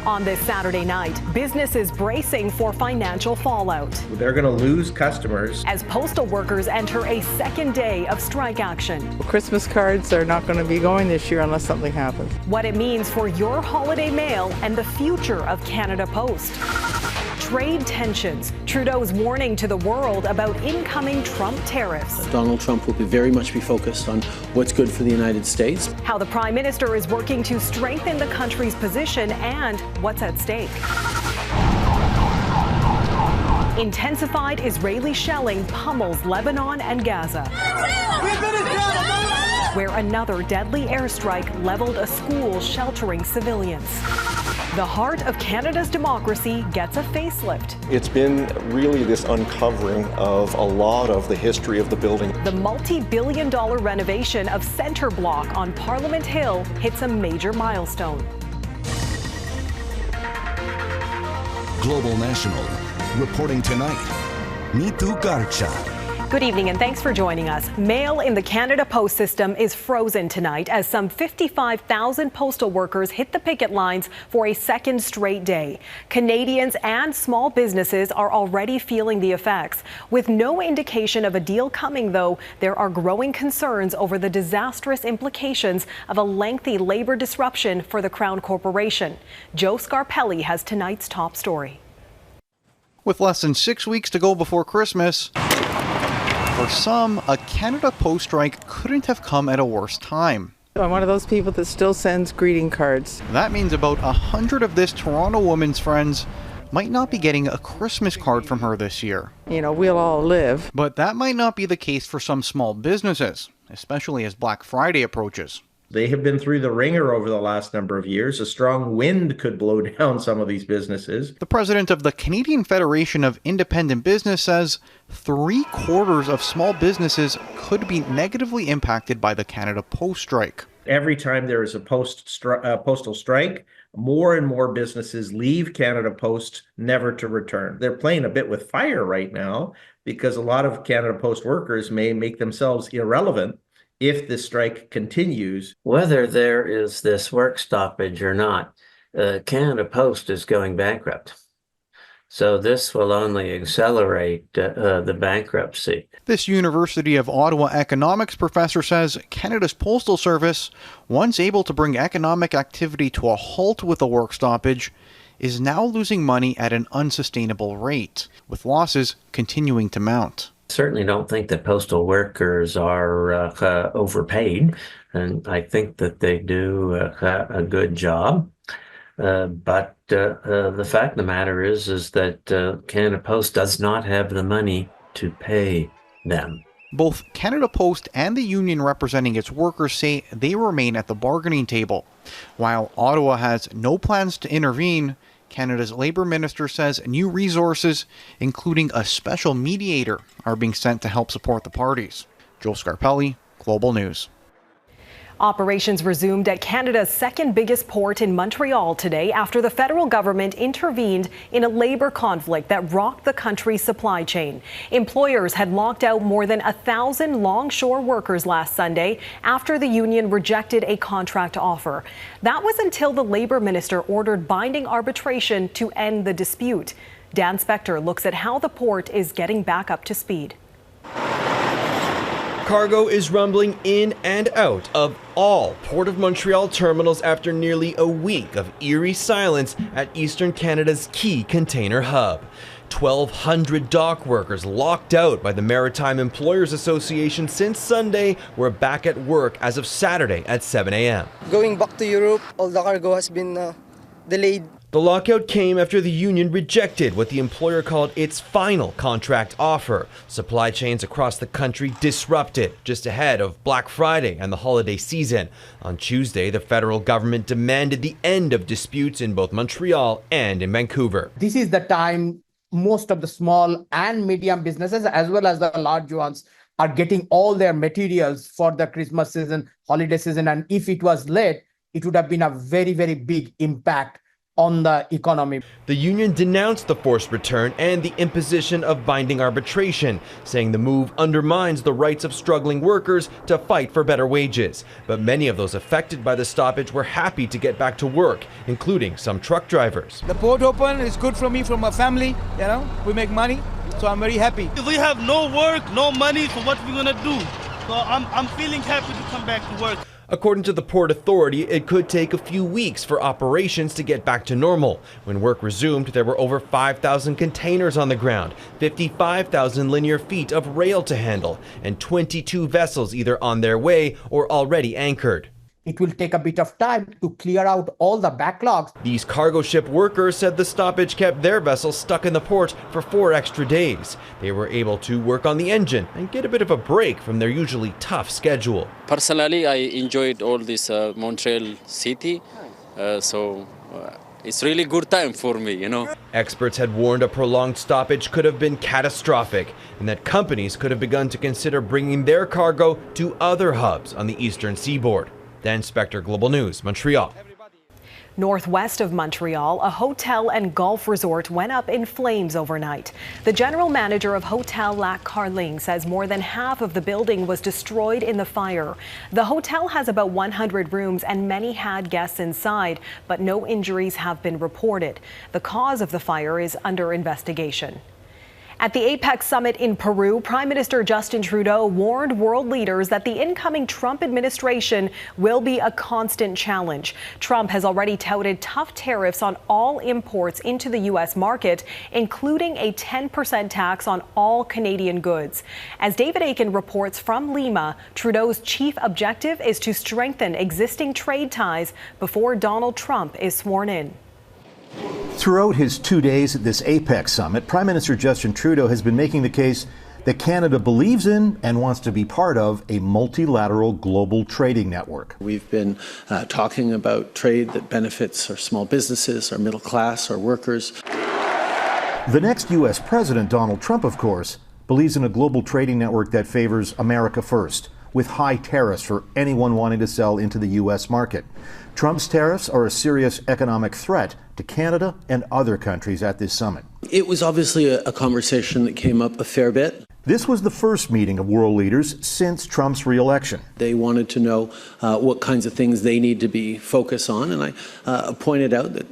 On this Saturday night, businesses bracing for financial fallout. They're going to lose customers as postal workers enter a second day of strike action. Christmas cards are not going to be going this year unless something happens. What it means for your holiday mail and the future of Canada Post. Trade tensions. Trudeau's warning to the world about incoming Trump tariffs. Donald Trump will very much be focused on what's good for the United States. How the Prime Minister is working to strengthen the country's position and what's at stake. Intensified Israeli shelling pummels Lebanon and Gaza, where another deadly airstrike leveled a school sheltering civilians. The heart of Canada's democracy gets a facelift. It's been really this uncovering of a lot of the history of the building. The multi-billion-dollar renovation of Centre Block on Parliament Hill hits a major milestone. Global National, reporting tonight, Nitu Garcha. Good evening and thanks for joining us. Mail in the Canada Post system is frozen tonight as some 55,000 postal workers hit the picket lines for a second straight day. Canadians and small businesses are already feeling the effects. With no indication of a deal coming, though, there are growing concerns over the disastrous implications of a lengthy labor disruption for the Crown Corporation. Joe Scarpelli has tonight's top story. With less than 6 weeks to go before Christmas, for some, a Canada Post strike couldn't have come at a worse time. I'm one of those people that still sends greeting cards. That means about 100 of this Toronto woman's friends might not be getting a Christmas card from her this year. You know, we'll all live. But that might not be the case for some small businesses, especially as Black Friday approaches. They have been through the ringer over the last number of years. A strong wind could blow down some of these businesses. The president of the Canadian Federation of Independent Business says 3/4 of small businesses could be negatively impacted by the Canada Post strike. Every time there is a postal strike, more and more businesses leave Canada Post never to return. They're playing a bit with fire right now because a lot of Canada Post workers may make themselves irrelevant if the strike continues. Whether there is this work stoppage or not, Canada Post is going bankrupt. So this will only accelerate the bankruptcy. This University of Ottawa economics professor says Canada's Postal Service, once able to bring economic activity to a halt with a work stoppage, is now losing money at an unsustainable rate, with losses continuing to mount. Certainly don't think that postal workers are overpaid, and I think that they do a good job. But the fact of the matter is that Canada Post does not have the money to pay them. Both Canada Post and the union representing its workers say they remain at the bargaining table. While Ottawa has no plans to intervene, Canada's Labour Minister says new resources, including a special mediator, are being sent to help support the parties. Joe Scarpelli, Global News. Operations resumed at Canada's second biggest port in Montreal today after the federal government intervened in a labor conflict that rocked the country's supply chain. Employers had locked out more than 1,000 Longshore workers last Sunday after the union rejected a contract offer. That was until the Labour Minister ordered binding arbitration to end the dispute. Dan Spector looks at how the port is getting back up to speed. Cargo is rumbling in and out of all Port of Montreal terminals after nearly a week of eerie silence at Eastern Canada's key container hub. 1,200 dock workers locked out by the Maritime Employers Association since Sunday were back at work as of Saturday at 7 a.m. Going back to Europe, all the cargo has been delayed. The lockout came after the union rejected what the employer called its final contract offer. Supply chains across the country disrupted just ahead of Black Friday and the holiday season. On Tuesday, the federal government demanded the end of disputes in both Montreal and in Vancouver. This is the time most of the small and medium businesses, as well as the large ones, are getting all their materials for the Christmas season, holiday season. And if it was late, it would have been a very, very big impact on the economy. The union denounced the forced return and the imposition of binding arbitration, saying the move undermines the rights of struggling workers to fight for better wages. But many of those affected by the stoppage were happy to get back to work, including some truck drivers. The port open is good for me, for my family, we make money, so I'm very happy. We have no work, no money, so what we're gonna do? So I'm feeling happy to come back to work. According to the Port Authority, it could take a few weeks for operations to get back to normal. When work resumed, there were over 5,000 containers on the ground, 55,000 linear feet of rail to handle, and 22 vessels either on their way or already anchored. It will take a bit of time to clear out all the backlogs. These cargo ship workers said the stoppage kept their vessels stuck in the port for 4 extra days. They were able to work on the engine and get a bit of a break from their usually tough schedule. Personally, I enjoyed all this Montreal city, so it's really good time for me, Experts had warned a prolonged stoppage could have been catastrophic and that companies could have begun to consider bringing their cargo to other hubs on the eastern seaboard. Dan Spector, Global News, Montreal. Northwest of Montreal, a hotel and golf resort went up in flames overnight. The general manager of Hotel Lac Carling says more than half of the building was destroyed in the fire. The hotel has about 100 rooms and many had guests inside, but no injuries have been reported. The cause of the fire is under investigation. At the APEC summit in Peru, Prime Minister Justin Trudeau warned world leaders that the incoming Trump administration will be a constant challenge. Trump has already touted tough tariffs on all imports into the U.S. market, including a 10% tax on all Canadian goods. As David Akin reports from Lima, Trudeau's chief objective is to strengthen existing trade ties before Donald Trump is sworn in. Throughout his 2 days at this APEC summit, Prime Minister Justin Trudeau has been making the case that Canada believes in and wants to be part of a multilateral global trading network. We've been talking about trade that benefits our small businesses, our middle class, our workers. The next U.S. President, Donald Trump, of course, believes in a global trading network that favors America first, with high tariffs for anyone wanting to sell into the U.S. market. Trump's tariffs are a serious economic threat to Canada and other countries at this summit. It was obviously a conversation that came up a fair bit. This was the first meeting of world leaders since Trump's re-election. They wanted to know what kinds of things they need to be focused on, and I pointed out that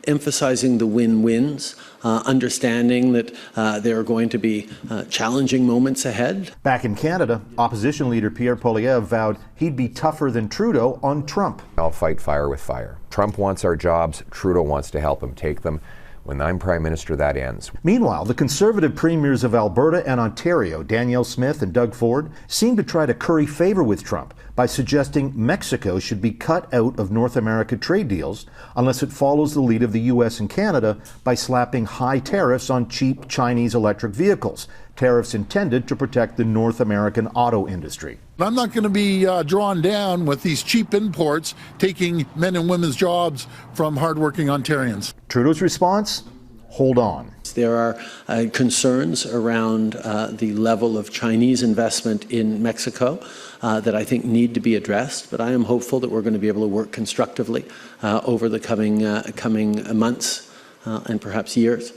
emphasizing the win-wins, understanding that there are going to be challenging moments ahead. Back in Canada, opposition leader Pierre Poilievre vowed he'd be tougher than Trudeau on Trump. I'll fight fire with fire. Trump wants our jobs. Trudeau wants to help him take them. When I'm Prime Minister, that ends. Meanwhile, the Conservative premiers of Alberta and Ontario, Danielle Smith and Doug Ford, seem to try to curry favor with Trump by suggesting Mexico should be cut out of North America trade deals unless it follows the lead of the U.S. and Canada by slapping high tariffs on cheap Chinese electric vehicles, tariffs intended to protect the North American auto industry. I'm not going to be drawn down with these cheap imports taking men and women's jobs from hardworking Ontarians. Trudeau's response? Hold on. There are concerns around the level of Chinese investment in Mexico that I think need to be addressed, but I am hopeful that we're going to be able to work constructively over the coming months and perhaps years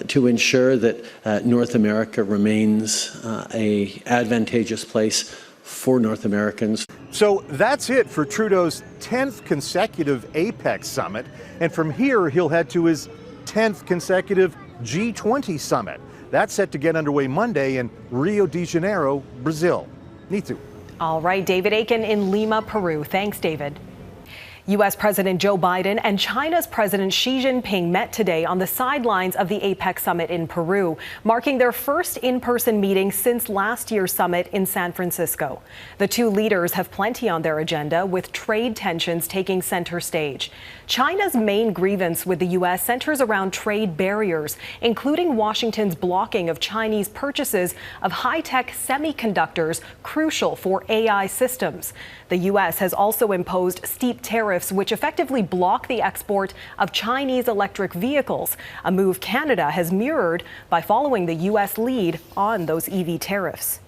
to ensure that North America remains an advantageous place for North Americans. So that's it for Trudeau's 10th consecutive APEC summit, and from here he'll head to his 10th consecutive G20 summit. That's set to get underway Monday in Rio de Janeiro, Brazil. Nitu. All right, David Akin in Lima, Peru. Thanks, David. U.S. President Joe Biden and China's President Xi Jinping met today on the sidelines of the APEC summit in Peru, marking their first in-person meeting since last year's summit in San Francisco. The two leaders have plenty on their agenda, with trade tensions taking center stage. China's main grievance with the U.S. centers around trade barriers, including Washington's blocking of Chinese purchases of high-tech semiconductors crucial for AI systems. The U.S. has also imposed steep tariffs which effectively block the export of Chinese electric vehicles, a move Canada has mirrored by following the U.S. lead on those EV tariffs.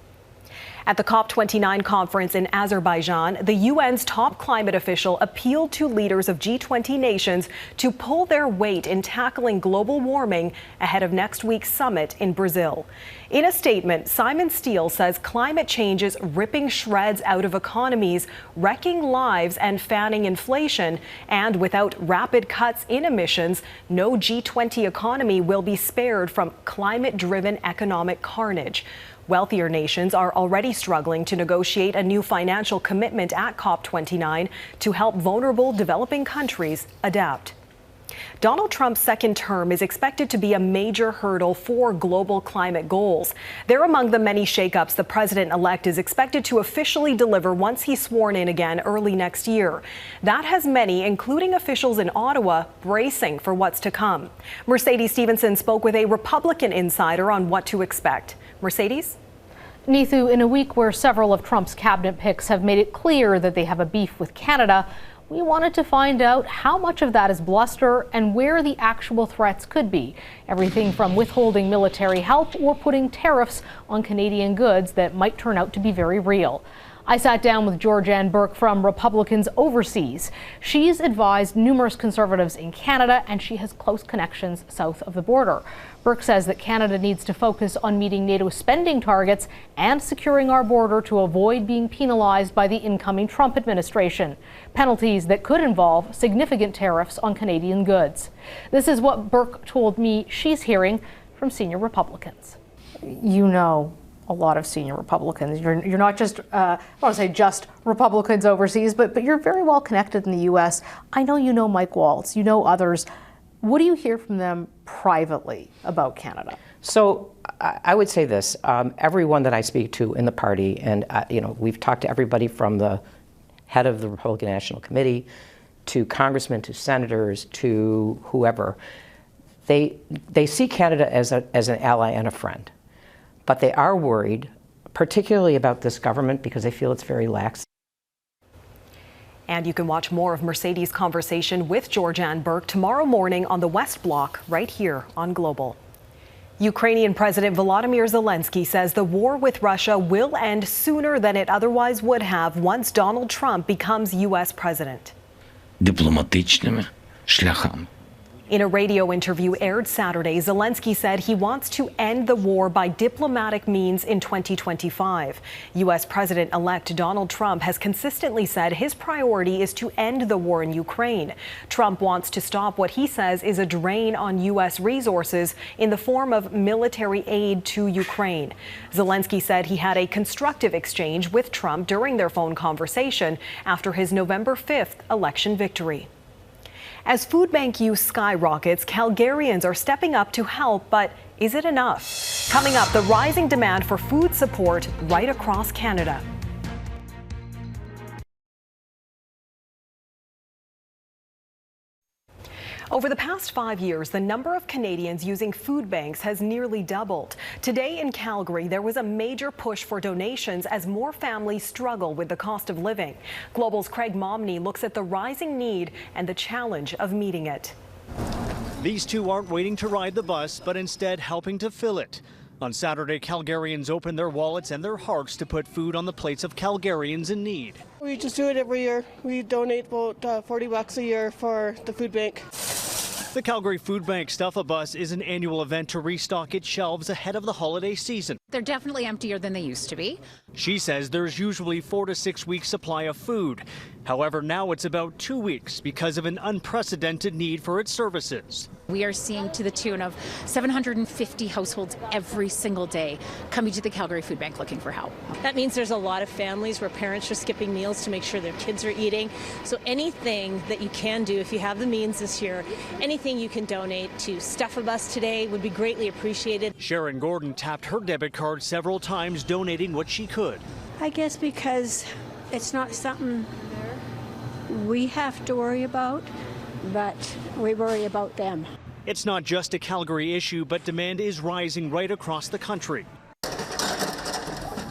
At the COP29 conference in Azerbaijan, the UN's top climate official appealed to leaders of G20 nations to pull their weight in tackling global warming ahead of next week's summit in Brazil. In a statement, Simon Steele says climate change is ripping shreds out of economies, wrecking lives and fanning inflation, and without rapid cuts in emissions, no G20 economy will be spared from climate-driven economic carnage. Wealthier nations are already struggling to negotiate a new financial commitment at COP29 to help vulnerable developing countries adapt. Donald Trump's second term is expected to be a major hurdle for global climate goals. They're among the many shakeups the president-elect is expected to officially deliver once he's sworn in again early next year. That has many, including officials in Ottawa, bracing for what's to come. Mercedes Stephenson spoke with a Republican insider on what to expect. Mercedes? Neithu, in a week where several of Trump's cabinet picks have made it clear that they have a beef with Canada, we wanted to find out how much of that is bluster and where the actual threats could be. Everything from withholding military help or putting tariffs on Canadian goods that might turn out to be very real. I sat down with Georgianne Burke from Republicans Overseas. She's advised numerous Conservatives in Canada, and she has close connections south of the border. Burke says that Canada needs to focus on meeting NATO spending targets and securing our border to avoid being penalized by the incoming Trump administration. Penalties that could involve significant tariffs on Canadian goods. This is what Burke told me she's hearing from senior Republicans. You know a lot of senior Republicans. You're not just, I want to say just Republicans overseas, but you're very well connected in the U.S. I know you know Mike Waltz, you know others. What do you hear from them privately about Canada? So I would say this, everyone that I speak to in the party, and we've talked to everybody from the head of the Republican National Committee to congressmen to senators to whoever, they see Canada as an ally and a friend. But they are worried, particularly about this government, because they feel it's very lax. And you can watch more of Mercedes' conversation with Georgianne Burke tomorrow morning on the West Block, right here on Global. Ukrainian President Volodymyr Zelensky says the war with Russia will end sooner than it otherwise would have once Donald Trump becomes U.S. president. Дипломатичними шляхами. In a radio interview aired Saturday, Zelensky said he wants to end the war by diplomatic means in 2025. U.S. President-elect Donald Trump has consistently said his priority is to end the war in Ukraine. Trump wants to stop what he says is a drain on U.S. resources in the form of military aid to Ukraine. Zelensky said he had a constructive exchange with Trump during their phone conversation after his November 5th election victory. As food bank use skyrockets, Calgarians are stepping up to help, but is it enough? Coming up, the rising demand for food support right across Canada. Over the past 5 years, the number of Canadians using food banks has nearly doubled. Today in Calgary, there was a major push for donations as more families struggle with the cost of living. Global's Craig Momney looks at the rising need and the challenge of meeting it. These two aren't waiting to ride the bus, but instead helping to fill it. On Saturday, Calgarians opened their wallets and their hearts to put food on the plates of Calgarians in need. We just do it every year. We donate about $40 a year for the food bank. The Calgary Food Bank Stuff-A-Bus is an annual event to restock its shelves ahead of the holiday season. They're definitely emptier than they used to be. She says there's usually 4 to 6 weeks supply of food. However, now it's about 2 weeks because of an unprecedented need for its services. We are seeing to the tune of 750 households every single day coming to the Calgary Food Bank looking for help. That means there's a lot of families where parents are skipping meals to make sure their kids are eating. So anything that you can do, if you have the means this year, anything you can donate to Stuff-A-Bus today would be greatly appreciated. Sharon Gordon tapped her debit card several times, donating what she could. I guess because it's not something we have to worry about, but we worry about them. It's not just a Calgary issue, but demand is rising right across the country.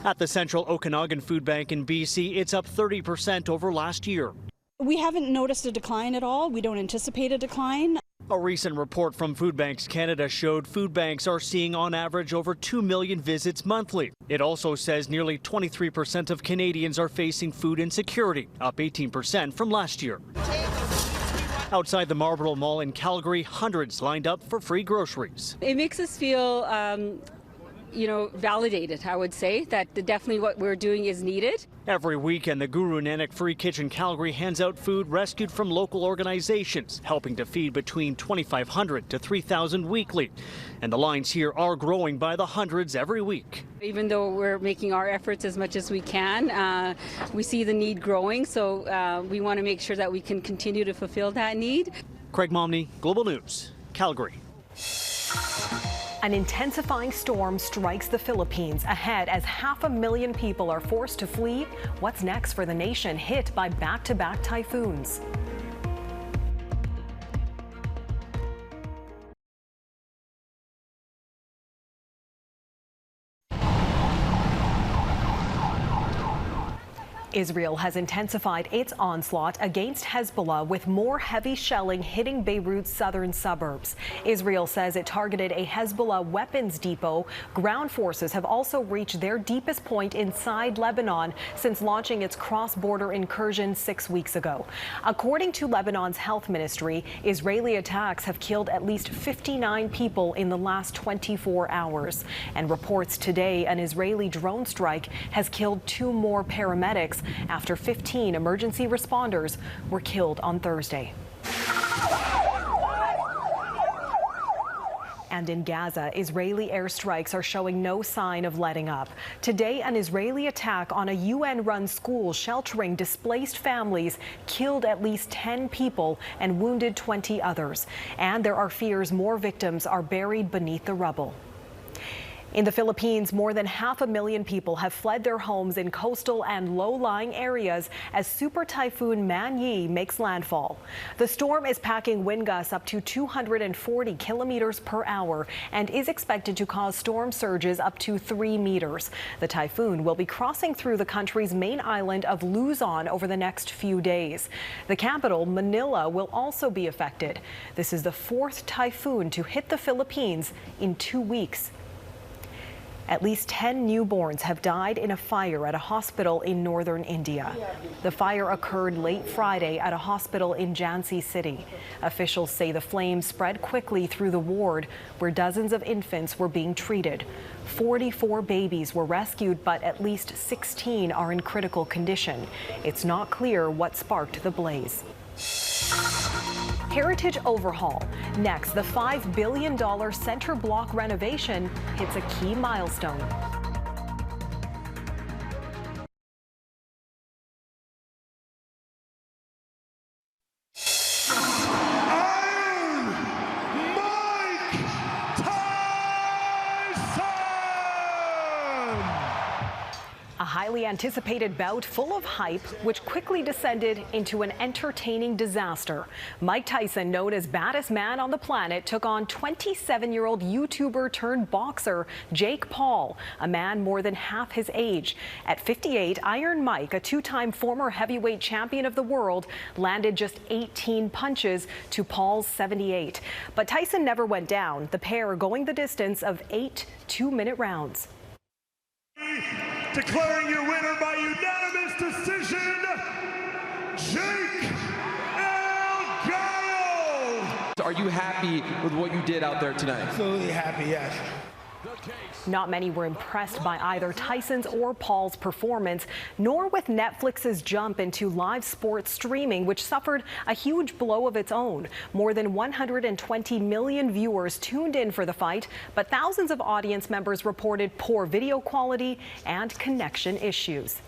At the Central Okanagan Food Bank in BC, it's up 30% over last year. We haven't noticed a decline at all. We don't anticipate a decline. A recent report from Food Banks Canada showed food banks are seeing on average over 2 million visits monthly. It also says nearly 23% of Canadians are facing food insecurity, up 18% from last year. Outside the Marlborough Mall in Calgary, hundreds lined up for free groceries. It makes us feel, validated, I would say, that definitely what we're doing is needed. Every weekend, the Guru Nanak Free Kitchen Calgary hands out food rescued from local organizations, helping to feed between 2,500 to 3,000 weekly. And the lines here are growing by the hundreds every week. Even though we're making our efforts as much as we can, we see the need growing, so we want to make sure that we can continue to fulfill that need. Craig Momney, Global News, Calgary. An intensifying storm strikes the Philippines ahead as 500,000 people are forced to flee. What's next for the nation hit by back-to-back typhoons? Israel has intensified its onslaught against Hezbollah with more heavy shelling hitting Beirut's southern suburbs. Israel says it targeted a Hezbollah weapons depot. Ground forces have also reached their deepest point inside Lebanon since launching its cross-border incursion 6 weeks ago. According to Lebanon's health ministry, Israeli attacks have killed at least 59 people in the last 24 hours. And reports today an Israeli drone strike has killed 2 more paramedics after 15 emergency responders were killed on Thursday. And in Gaza, Israeli airstrikes are showing no sign of letting up. Today, an Israeli attack on a UN-run school sheltering displaced families killed at least 10 people and wounded 20 others. And there are fears more victims are buried beneath the rubble. In the Philippines, more than 500,000 people have fled their homes in coastal and low-lying areas as Super Typhoon Man-yi makes landfall. The storm is packing wind gusts up to 240 kilometers per hour and is expected to cause storm surges up to 3 meters. The typhoon will be crossing through the country's main island of Luzon over the next few days. The capital, Manila, will also be affected. This is the 4th typhoon to hit the Philippines in 2 weeks. At least 10 newborns have died in a fire at a hospital in northern India. The fire occurred late Friday at a hospital in Jhansi City. Officials say the flames spread quickly through the ward where dozens of infants were being treated. 44 babies were rescued, but at least 16 are in critical condition. It's not clear what sparked the blaze. Heritage overhaul. Next, the $5 billion center block renovation hits a key milestone. A highly anticipated bout full of hype, which quickly descended into an entertaining disaster. Mike Tyson, known as baddest man on the planet, took on 27-year-old YouTuber turned boxer Jake Paul, a man more than half his age. At 58, Iron Mike, a 2-time former heavyweight champion of the world, landed just 18 punches to Paul's 78. But Tyson never went down, the pair going the distance of 8 2-minute rounds. Declaring your winner by unanimous decision, Jake El Gallo. Are you happy with what you did out there tonight? Absolutely happy, yes. Not many were impressed by either Tyson's or Paul's performance, nor with Netflix's jump into live sports streaming, which suffered a huge blow of its own. More than 120 million viewers tuned in for the fight, but thousands of audience members reported poor video quality and connection issues.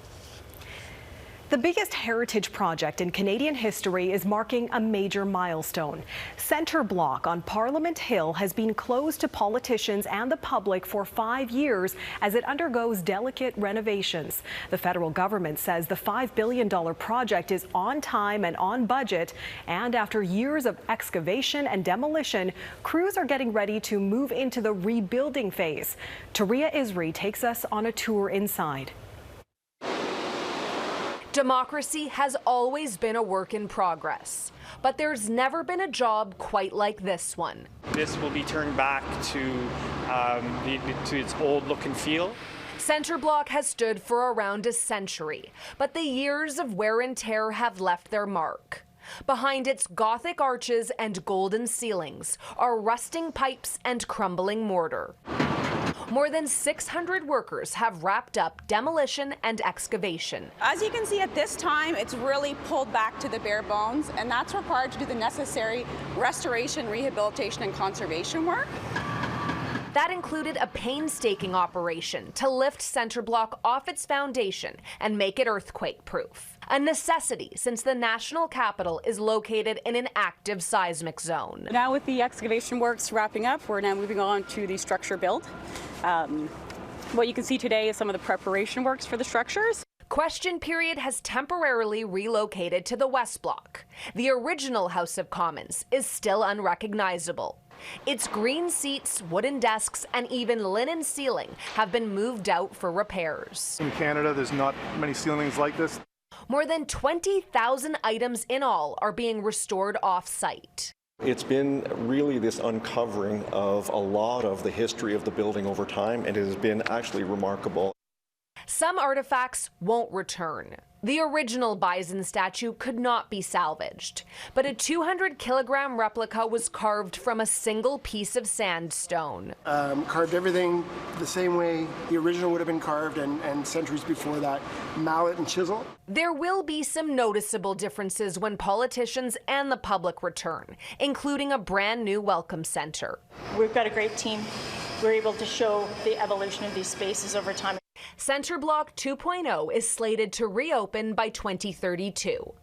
The biggest heritage project in Canadian history is marking a major milestone. Centre Block on Parliament Hill has been closed to politicians and the public for 5 years as it undergoes delicate renovations. The federal government says the $5 billion project is on time and on budget, and after years of excavation and demolition, crews are getting ready to move into the rebuilding phase. Taria Isri takes us on a tour inside. Democracy has always been a work in progress, but there's never been a job quite like this one. This will be turned back to its old look and feel. Centre Block has stood for around a century, but the years of wear and tear have left their mark. Behind its Gothic arches and golden ceilings are rusting pipes and crumbling mortar. More than 600 workers have wrapped up demolition and excavation. As you can see at this time, it's really pulled back to the bare bones, and that's required to do the necessary restoration, rehabilitation, and conservation work. That included a painstaking operation to lift Centre Block off its foundation and make it earthquake-proof. A necessity since the national capital is located in an active seismic zone. Now with the excavation works wrapping up, we're now moving on to the structure build. What you can see today is some of the preparation works for the structures. Question period has temporarily relocated to the West Block. The original House of Commons is still unrecognizable. Its green seats, wooden desks, and even linen ceiling have been moved out for repairs. In Canada, there's not many ceilings like this. More than 20,000 items in all are being restored off-site. It's been really this uncovering of a lot of the history of the building over time, and it has been actually remarkable. Some artifacts won't return. The original bison statue could not be salvaged, but a 200-kilogram replica was carved from a single piece of sandstone. Carved everything the same way the original would have been carved, and centuries before that, mallet and chisel. There will be some noticeable differences when politicians and the public return, including a brand new welcome center. We've got a great team. We're able to show the evolution of these spaces over time. Centre Block 2.0 is slated to reopen by 2032,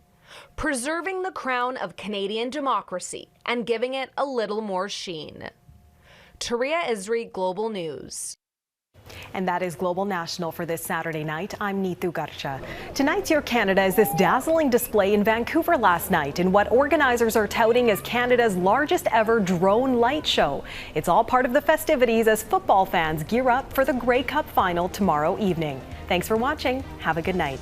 preserving the crown of Canadian democracy and giving it a little more sheen. Taria Isri, Global News. And that is Global National for this Saturday night. I'm Neetu Garcha. Tonight's Your Canada is this dazzling display in Vancouver last night in what organizers are touting as Canada's largest ever drone light show. It's all part of the festivities as football fans gear up for the Grey Cup final tomorrow evening. Thanks for watching. Have a good night.